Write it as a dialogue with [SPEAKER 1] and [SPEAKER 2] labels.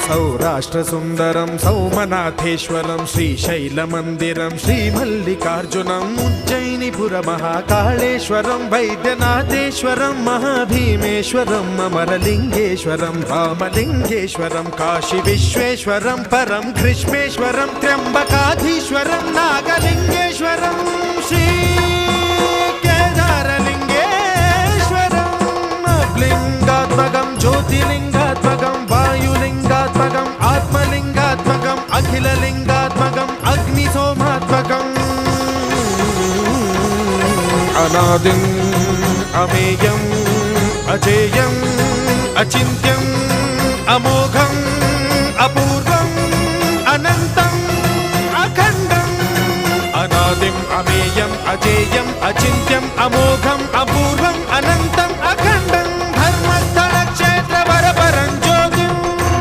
[SPEAKER 1] సౌరాష్ట్రసుందరం సౌమనాథేశ్వరం శ్రీశైలమందిరం శ్రీమల్లికార్జునం ఉజ్జయినిపురమహాకాళేశ్వరం వైద్యనాథేశ్వరం మహాభీమేశ్వరం అమరలింగేశ్వరం రామలింగేశ్వరం కాశీ విశ్వేశ్వరం పరం కృష్ణేశ్వరం త్ర్యంబకాధీశ్వరం నాగలింగేశ్వరం శ్రీ కేదారలింగేశ్వరం లింగాత్మకం జ్యోతిలింగాత్మకం వాయులింగాత్మకం ఆత్మలింగాత్మకం అఖిలలింగాత్మకం అగ్నిసోమాత్మకం అనాదిం అమేయం అజేయం అచింత్యం అమోఘం అపూర్వం అనంతం అఖండం అనాదిం అమేయం అజేయం అచింత్యం అమోఘం